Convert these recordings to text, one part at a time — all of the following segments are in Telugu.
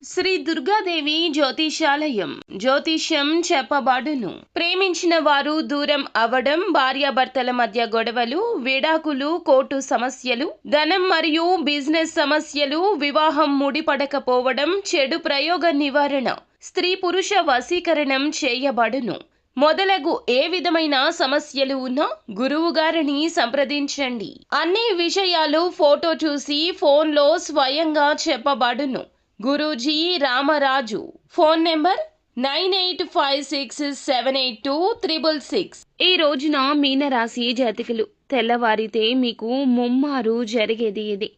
శ్రీ దుర్గాదేవి జ్యోతిషాలయం జ్యోతిష్యం చెప్పబడును. ప్రేమించిన వారు దూరం అవ్వడం, భార్యాభర్తల మధ్య గొడవలు, విడాకులు, కోర్టు సమస్యలు, ధనం మరియు బిజినెస్ సమస్యలు, వివాహం ముడిపడకపోవడం, చెడు ప్రయోగ నివారణ, స్త్రీ పురుష వశీకరణం చేయబడును. మొదలగు ఏ విధమైన సమస్యలు ఉన్నా గురువు గారిని సంప్రదించండి. అన్ని విషయాలు ఫోటో చూసి ఫోన్లో స్వయంగా చెప్పబడును. గురూజీ రామరాజు. Phone number 9856782666. ఈ రోజున మీనరాశి జాతకులు తెల్లవారితే మీకు ముమ్మారు జరిగేది ఇది.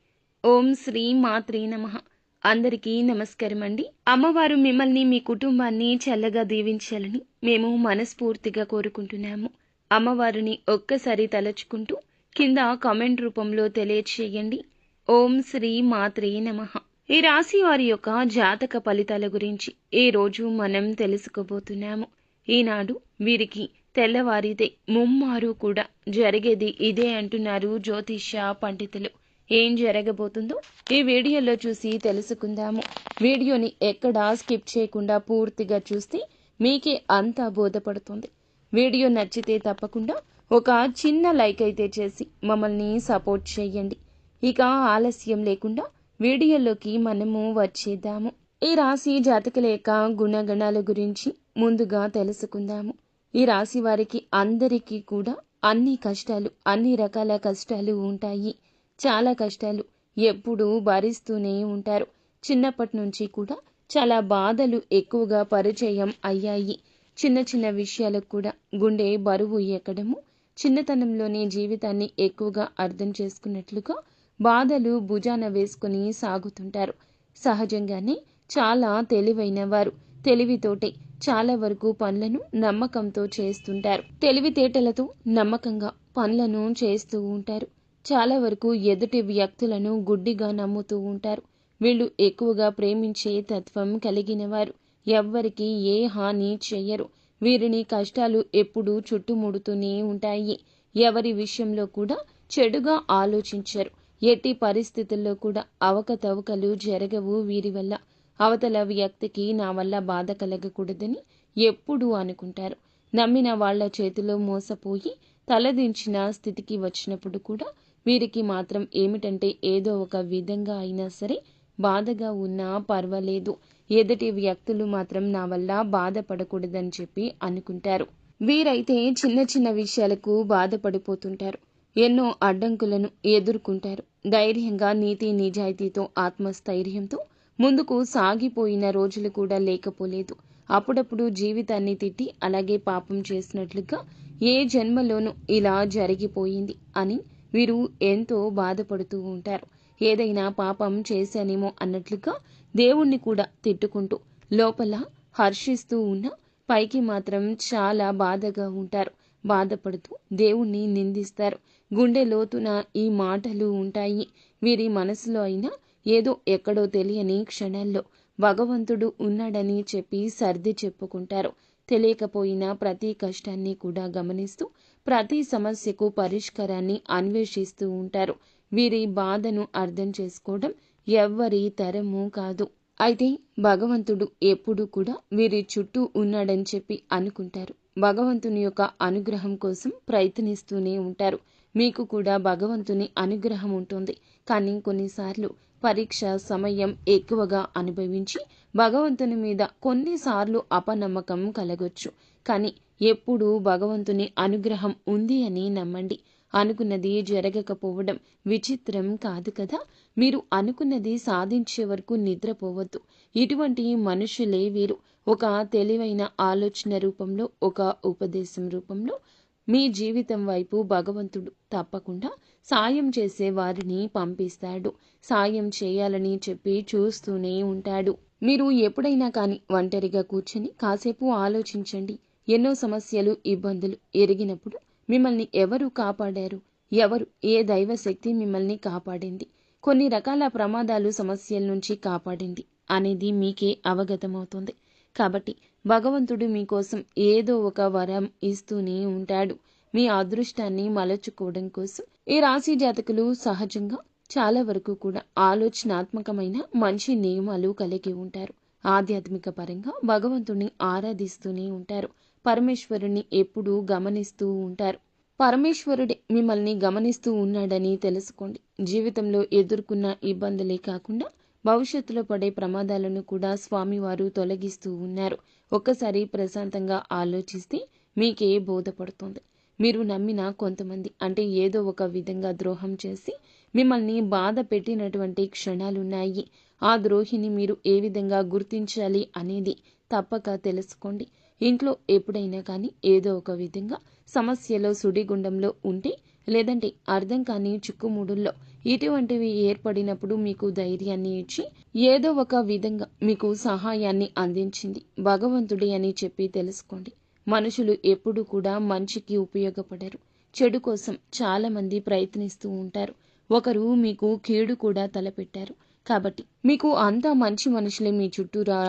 ఓం శ్రీ మాత్రే నమః. అందరికీ నమస్కారం అండి. అమ్మవారు మిమ్మల్ని మీ కుటుంబాన్ని చల్లగా దీవించాలని మేము మనస్ఫూర్తిగా కోరుకుంటున్నాము. అమ్మవారిని ఒక్కసారి తలచుకుంటూ కింద కామెంట్ రూపంలో తెలియచేయండి. ఓం శ్రీ మాత్రే నమః. ఈ రాశి వారి యొక్క జాతక ఫలితాల గురించి ఈ రోజు మనం తెలుసుకోబోతున్నాము. ఈనాడు వీరికి తెల్లవారితే ముమ్మారు కూడా జరిగేది ఇదే అంటున్నారు జ్యోతిష పండితులు. ఏం జరగబోతుందో ఈ వీడియోలో చూసి తెలుసుకుందాము. వీడియోని ఎక్కడా స్కిప్ చేయకుండా పూర్తిగా చూస్తే మీకే అంతా బోధపడుతుంది. వీడియో నచ్చితే తప్పకుండా ఒక చిన్న లైక్ అయితే చేసి మమ్మల్ని సపోర్ట్ చేయండి. ఇక ఆలస్యం లేకుండా వీడియోలోకి మనము వచ్చేద్దాము. ఈ రాశి జాతకుల యొక్క గుణగణాల గురించి ముందుగా తెలుసుకుందాము. ఈ రాశి వారికి అందరికీ కూడా అన్ని కష్టాలు, అన్ని రకాల కష్టాలు ఉంటాయి. చాలా కష్టాలు ఎప్పుడూ భరిస్తూనే ఉంటారు. చిన్నప్పటి నుంచి కూడా చాలా బాధలు ఎక్కువగా పరిచయం అయ్యాయి. చిన్న చిన్న విషయాలకు కూడా గుండె బరువు ఎక్కడము, చిన్నతనంలోనే జీవితాన్ని ఎక్కువగా అర్థం చేసుకున్నట్లుగా బాధలు భుజాన వేసుకుని సాగుతుంటారు. సహజంగానే చాలా తెలివైన వారు. తెలివితోటే చాలా వరకు పనులను నమ్మకంతో చేస్తుంటారు. తెలివితేటలతో నమ్మకంగా పనులను చేస్తూ ఉంటారు. చాలా వరకు ఎదుటి వ్యక్తులను గుడ్డిగా నమ్ముతూ ఉంటారు. వీళ్ళు ఎక్కువగా ప్రేమించే తత్వం కలిగిన వారు. ఎవ్వరికి ఏ హాని చెయ్యరు. వీరిని కష్టాలు ఎప్పుడూ చుట్టుముడుతూనే ఉంటాయి. ఎవరి విషయంలో కూడా చెడుగా ఆలోచించరు. ఎట్టి పరిస్థితుల్లో కూడా అవకతవకలు జరగవు వీరి వల్ల. అవతల వ్యక్తికి నా వల్ల బాధ కలగకూడదని ఎప్పుడూ అనుకుంటారు. నమ్మిన వాళ్ల చేతిలో మోసపోయి తలదించిన స్థితికి వచ్చినప్పుడు కూడా వీరికి మాత్రం ఏమిటంటే ఏదో ఒక విధంగా అయినా సరే బాధగా ఉన్నా పర్వాలేదు, ఎదుటి వ్యక్తులు మాత్రం నా వల్ల బాధపడకూడదని చెప్పి అనుకుంటారు. వీరైతే చిన్న చిన్న విషయాలకు బాధపడిపోతుంటారు. ఎన్నో అడ్డంకులను ఎదుర్కొంటారు. ధైర్యంగా నీతి నిజాయితీతో ఆత్మస్థైర్యంతో ముందుకు సాగిపోయిన రోజులు కూడా లేకపోలేదు. అప్పుడప్పుడు జీవితాన్ని తిట్టి అలాగే పాపం చేసినట్లుగా ఏ జన్మలోనూ ఇలా జరిగిపోయింది అని వీరు ఎంతో బాధపడుతూ ఉంటారు. ఏదైనా పాపం చేశానేమో అన్నట్లుగా దేవుణ్ణి కూడా తిట్టుకుంటూ లోపల హర్షిస్తూ ఉన్న పైకి మాత్రం చాలా బాధగా ఉంటారు. బాధపడుతూ దేవుణ్ణి నిందిస్తారు. గుండె లోతున ఈ మాటలు ఉంటాయి. వీరి మనసులో అయినా ఏదో ఎక్కడో తెలియని క్షణాల్లో భగవంతుడు ఉన్నాడని చెప్పి సర్ది చెప్పుకుంటారు. తెలియకపోయినా ప్రతి కష్టాన్ని కూడా గమనిస్తూ ప్రతి సమస్యకు పరిష్కారాన్ని అన్వేషిస్తూ ఉంటారు. వీరి బాధను అర్థం చేసుకోవడం ఎవ్వరి తరము కాదు. అయితే భగవంతుడు ఎప్పుడూ కూడా వీరి చుట్టూ ఉన్నాడని చెప్పి అనుకుంటారు. భగవంతుని యొక్క అనుగ్రహం కోసం ప్రయత్నిస్తూనే ఉంటారు. మీకు కూడా భగవంతుని అనుగ్రహం ఉంటుంది. కానీ కొన్నిసార్లు పరీక్ష సమయం ఎక్కువగా అనుభవించి భగవంతుని మీద కొన్నిసార్లు అపనమ్మకం కలగొచ్చు. కానీ ఎప్పుడూ భగవంతుని అనుగ్రహం ఉంది అని నమ్మండి. అనుకున్నది జరగకపోవడం విచిత్రం కాదు కదా. మీరు అనుకున్నది సాధించే వరకు నిద్రపోవద్దు. ఇటువంటి మనుషులే వీరు. ఒక తెలివైన ఆలోచన రూపంలో, ఒక ఉపదేశం రూపంలో మీ జీవితం వైపు భగవంతుడు తప్పకుండా సాయం చేసే వారిని పంపిస్తాడు. సాయం చేయాలని చెప్పి చూస్తూనే ఉంటాడు. మీరు ఎప్పుడైనా కానీ ఒంటరిగా కూర్చొని కాసేపు ఆలోచించండి. ఎన్నో సమస్యలు, ఇబ్బందులు ఎరిగినప్పుడు మిమ్మల్ని ఎవరు కాపాడారు? ఎవరు, ఏ దైవశక్తి మిమ్మల్ని కాపాడింది? కొన్ని రకాల ప్రమాదాలు, సమస్యల నుంచి కాపాడింది అనేది మీకే అవగతమవుతుంది. కాబట్టి భగవంతుడు మీకోసం ఏదో ఒక వరం ఇస్తూనే ఉంటాడు. మీ అదృష్టాన్ని మలచుకోవడం కోసం ఈ రాశి జాతకులు సహజంగా చాలా వరకు కూడా ఆలోచనాత్మకమైన మంచి నియమాలు కలిగి ఉంటారు. ఆధ్యాత్మిక పరంగా భగవంతుణ్ణి ఆరాధిస్తూనే ఉంటారు. పరమేశ్వరుణ్ణి ఎప్పుడూ గమనిస్తూ ఉంటారు. పరమేశ్వరుడే మిమ్మల్ని గమనిస్తూ ఉన్నాడని తెలుసుకోండి. జీవితంలో ఎదుర్కొన్న ఇబ్బందులే కాకుండా భవిష్యత్తులో పడే ప్రమాదాలను కూడా స్వామివారు తొలగిస్తూ ఉన్నారు. ఒక్కసారి ప్రశాంతంగా ఆలోచిస్తే మీకే బోధపడుతుంది. మీరు నమ్మిన కొంతమంది అంటే ఏదో ఒక విధంగా ద్రోహం చేసి మిమ్మల్ని బాధ పెట్టినటువంటి క్షణాలున్నాయి. ఆ ద్రోహిని మీరు ఏ విధంగా గుర్తించాలి అనేది తప్పక తెలుసుకోండి. ఇంట్లో ఎప్పుడైనా కానీ ఏదో ఒక విధంగా సమస్యలో సుడిగుండంలో ఉంటే, లేదంటే అర్థం కాని చిక్కుముడుల్లో ఇటువంటివి ఏర్పడినప్పుడు మీకు ధైర్యాన్ని ఇచ్చి ఏదో ఒక విధంగా మీకు సహాయాన్ని అందించింది భగవంతుడే అని చెప్పి తెలుసుకోండి. మనుషులు ఎప్పుడు కూడా మంచికి ఉపయోగపడరు. చెడు కోసం చాలా మంది ప్రయత్నిస్తూ ఉంటారు. ఒకరు మీకు కీడు కూడా తలపెట్టారు. కాబట్టి మీకు అంతా మంచి మనుషులే మీ చుట్టూరా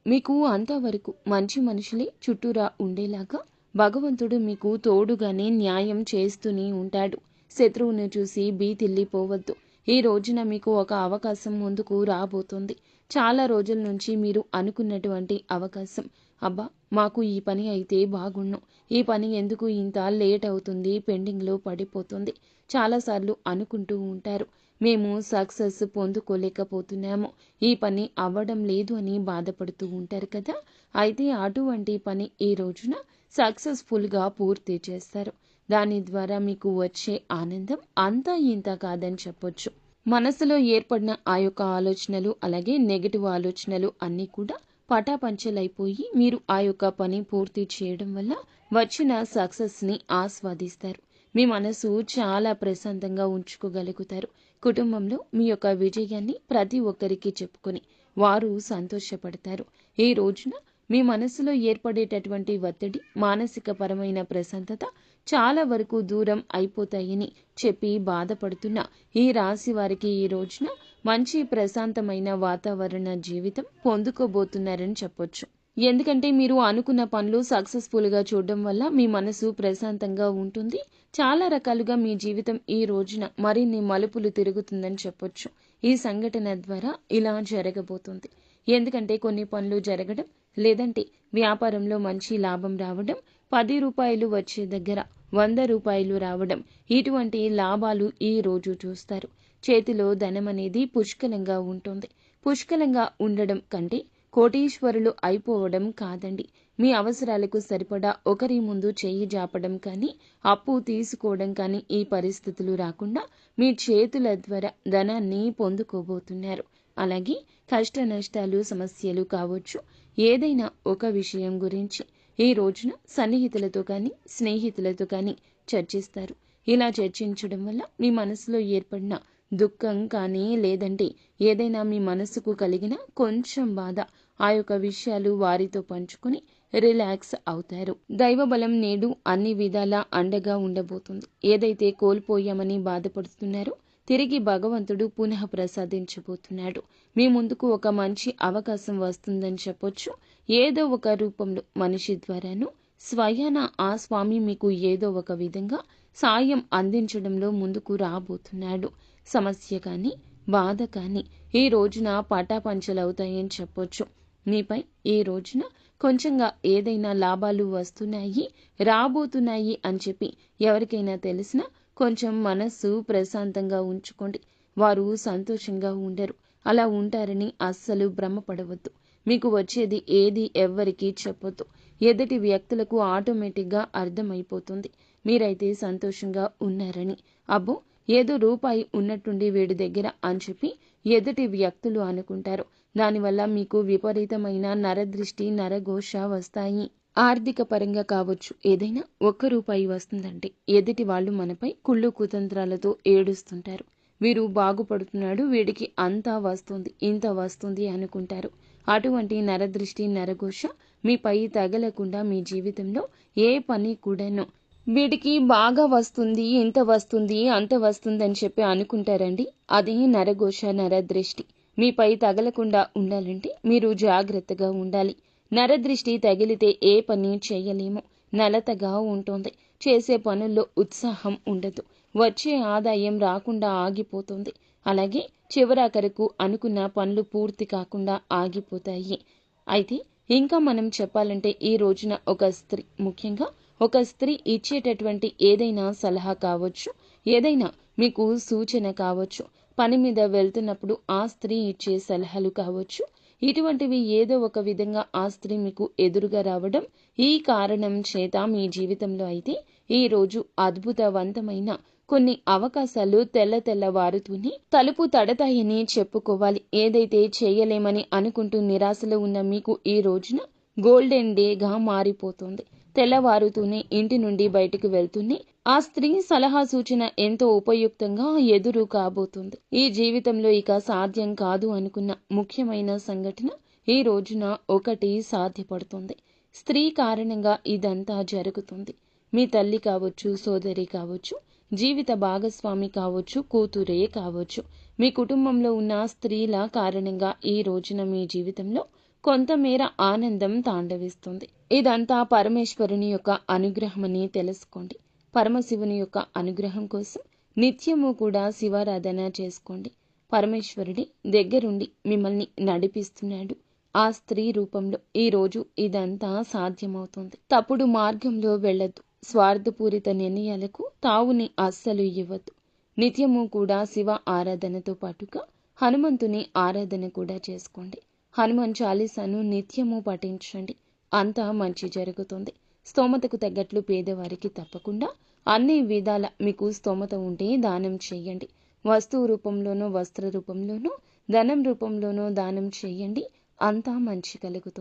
మీకు అంతవరకు మంచి మనుషులే చుట్టూరా ఉండేలాగా భగవంతుడు మీకు తోడుగానే న్యాయం చేస్తూనే ఉంటాడు. శత్రువును చూసి భీతిల్లిపోవద్దు. ఈ రోజున మీకు ఒక అవకాశం ముందుకు రాబోతుంది. చాలా రోజుల నుంచి మీరు అనుకున్నటువంటి అవకాశం. అబ్బా, మాకు ఈ పని అయితే బాగుండు, ఈ పని ఎందుకు ఇంత లేట్ అవుతుంది, పెండింగ్లో పడిపోతుంది, చాలాసార్లు అనుకుంటూ ఉంటారు. మేము సక్సెస్ పొందుకోలేకపోతున్నాము, ఈ పని అవ్వడం లేదు అని బాధపడుతూ ఉంటారు కదా. అయితే అటువంటి పని ఈ రోజున సక్సెస్ఫుల్గా పూర్తి చేస్తారు. దాని ద్వారా మీకు వచ్చే ఆనందం అంతా ఇంత కాదని చెప్పొచ్చు. మనసులో ఏర్పడిన ఆ యొక్క ఆలోచనలు అలాగే నెగటివ్ ఆలోచనలు అన్నీ కూడా పటాపంచలైపోయి మీరు ఆ యొక్క పని పూర్తి చేయడం వల్ల వచ్చిన సక్సెస్ని ఆస్వాదిస్తారు. మీ మనసు చాలా ప్రశాంతంగా ఉంచుకోగలుగుతారు. కుటుంబంలో మీ యొక్క విజయాన్ని ప్రతి ఒక్కరికి చెప్పుకొని వారు సంతోషపడతారు. ఈ రోజున మీ మనసులో ఏర్పడేటటువంటి ఒత్తిడి, మానసిక పరమైన ప్రశాంతత చాలా వరకు దూరం అయిపోతాయని చెప్పి బాధపడుతున్న ఈ రాశి వారికి ఈ రోజున మంచి ప్రశాంతమైన వాతావరణ జీవితం పొందుకోబోతున్నారని చెప్పొచ్చు. ఎందుకంటే మీరు అనుకున్న పనులు సక్సెస్ఫుల్గా చూడడం వల్ల మీ మనసు ప్రశాంతంగా ఉంటుంది. చాలా రకాలుగా మీ జీవితం ఈ రోజున మరిన్ని మలుపులు తిరుగుతుందని చెప్పొచ్చు. ఈ సంఘటన ద్వారా ఇలా జరగబోతుంది. ఎందుకంటే కొన్ని పనులు జరగడం, లేదంటే వ్యాపారంలో మంచి లాభం రావడం, 10 రూపాయలు వచ్చే దగ్గర 100 రూపాయలు రావడం, ఇటువంటి లాభాలు ఈ రోజు చూస్తారు. చేతిలో ధనం అనేది పుష్కలంగా ఉంటుంది. పుష్కలంగా ఉండడం కంటే కోటీశ్వరులు అయిపోవడం కాదండి. మీ అవసరాలకు సరిపడా ఒకరి ముందు చెయ్యి జాపడం కానీ, అప్పు తీసుకోవడం కానీ ఈ పరిస్థితులు రాకుండా మీ చేతుల ద్వారా ధనాన్ని పొందుకోబోతున్నారు. అలాగే కష్ట నష్టాలు, సమస్యలు కావచ్చు, ఏదైనా ఒక విషయం గురించి ఈ రోజున సన్నిహితులతో కానీ స్నేహితులతో కానీ చర్చిస్తారు. ఇలా చర్చించడం వల్ల మీ మనసులో ఏర్పడిన దుఃఖం కానీ, లేదంటే ఏదైనా మీ మనసుకు కలిగిన కొంచెం బాధ, ఆ యొక్క విషయాలు వారితో పంచుకొని రిలాక్స్ అవుతారు. దైవబలం నేడు అన్ని విధాలా అండగా ఉండబోతుంది. ఏదైతే కోల్పోయామని బాధపడుతున్నారో తిరిగి భగవంతుడు పునః ప్రసాదించబోతున్నాడు. మీ ముందుకు ఒక మంచి అవకాశం వస్తుందని చెప్పొచ్చు. ఏదో ఒక రూపంలో మనిషి ద్వారాను స్వయాన ఆ స్వామి మీకు ఏదో ఒక విధంగా సాయం అందించడంలో ముందుకు రాబోతున్నాడు. సమస్య కానీ, బాధ కానీ ఈ రోజున పటాపంచలవుతాయని చెప్పొచ్చు. మీపై ఈ రోజున కొంచెంగా ఏదైనా లాభాలు వస్తున్నాయి, రాబోతున్నాయి అని చెప్పి ఎవరికైనా తెలిసినా కొంచెం మనస్సు ప్రశాంతంగా ఉంచుకోండి. వారు సంతోషంగా ఉండరు. అలా ఉంటారని అస్సలు భ్రమపడవద్దు. మీకు వచ్చేది ఏది ఎవ్వరికీ చెప్పొద్దు. ఎదుటి వ్యక్తులకు ఆటోమేటిక్గా అర్థమైపోతుంది మీరైతే సంతోషంగా ఉన్నారని. అబ్బో, ఏదో రూపాయి ఉన్నట్టుండి వీడి దగ్గర అని చెప్పి ఎదుటి వ్యక్తులు అనుకుంటారు. దానివల్ల మీకు విపరీతమైన నరదృష్టి, నరఘోష వస్తాయి. ఆర్థిక పరంగా కావచ్చు, ఏదైనా ఒక్క రూపాయి వస్తుందంటే ఎదుటి వాళ్ళు మనపై కుళ్ళు కుతంత్రాలతో ఏడుస్తుంటారు. వీరు బాగుపడుతున్నాడు, వీడికి అంతా వస్తుంది, ఇంత వస్తుంది అనుకుంటారు. అటువంటి నరదృష్టి, నరఘోష మీపై తగలకుండా మీ జీవితంలో ఏ పని కూడాను వీడికి బాగా వస్తుంది, ఇంత వస్తుంది, అంత వస్తుంది అని చెప్పి అనుకుంటారండి. అది నరఘోష, నరదృష్టి. మీపై తగలకుండా ఉండాలంటే మీరు జాగ్రత్తగా ఉండాలి. నరదృష్టి తగిలితే ఏ పని చేయలేము. నలతగా ఉంటుంది. చేసే పనుల్లో ఉత్సాహం ఉండదు. వచ్చే ఆదాయం రాకుండా ఆగిపోతుంది. అలాగే చివరాఖరకు అనుకున్న పనులు పూర్తి కాకుండా ఆగిపోతాయి. అయితే ఇంకా మనం చెప్పాలంటే ఈ రోజున ఒక స్త్రీ, ముఖ్యంగా ఒక స్త్రీ ఇచ్చేటటువంటి ఏదైనా సలహా కావచ్చు, ఏదైనా మీకు సూచన కావచ్చు, పని మీద వెళ్తున్నప్పుడు ఆ స్త్రీ ఇచ్చే సలహాలు కావచ్చు, ఇటువంటివి ఏదో ఒక విధంగా ఆ స్త్రీ మీకు ఎదురుగా రావడం, ఈ కారణం చేత మీ జీవితంలో అయితే ఈ రోజు అద్భుతవంతమైన కొన్ని అవకాశాలు తెల్లవారుతూనే తలుపు తడతాయని చెప్పుకోవాలి. ఏదైతే చేయలేమని అనుకుంటూ నిరాశలో ఉన్న మీకు ఈ రోజున గోల్డెన్ డేగా మారిపోతుంది. తెల్లవారుతూనే ఇంటి నుండి బయటకు వెళ్తూనే ఆ స్త్రీ సలహా సూచన ఎంతో ఉపయుక్తంగా ఎదురు కాబోతుంది. ఈ జీవితంలో ఇక సాధ్యం కాదు అనుకున్న ముఖ్యమైన సంఘటన ఈ రోజున ఒకటి సాధ్యపడుతుంది. స్త్రీ కారణంగా ఇదంతా జరుగుతుంది. మీ తల్లి కావచ్చు, సోదరి కావచ్చు, జీవిత భాగస్వామి కావచ్చు, కూతురే కావచ్చు, మీ కుటుంబంలో ఉన్న స్త్రీల కారణంగా ఈ రోజున మీ జీవితంలో కొంతమేర ఆనందం తాండవిస్తుంది. ఇదంతా పరమేశ్వరుని యొక్క అనుగ్రహమని తెలుసుకోండి. పరమశివుని యొక్క అనుగ్రహం కోసం నిత్యము కూడా శివారాధన చేసుకోండి. పరమేశ్వరుడి దగ్గరుండి మిమ్మల్ని నడిపిస్తున్నాడు. ఆ స్త్రీ రూపంలో ఈ రోజు ఇదంతా సాధ్యమవుతుంది. తప్పుడు మార్గంలో వెళ్ళొద్దు. స్వార్థపూరిత నిర్ణయాలకు తావుని అస్సలు ఇవ్వద్దు. నిత్యము కూడా శివ ఆరాధనతో పాటుగా హనుమంతుని ఆరాధన కూడా చేసుకోండి. హనుమాన్ చాలీసాను నిత్యము పఠించండి. అంతా మంచి జరుగుతుంది. స్తోమతకు తగ్గట్లు పేదవారికి తప్పకుండా అన్ని విధాల మీకు స్తోమత ఉంటే దానం చేయండి. వస్తువు రూపంలోనో, వస్త్ర రూపంలోనో, ధనం రూపంలోనో దానం చేయండి. అంతా మంచి కలుగుతుంది.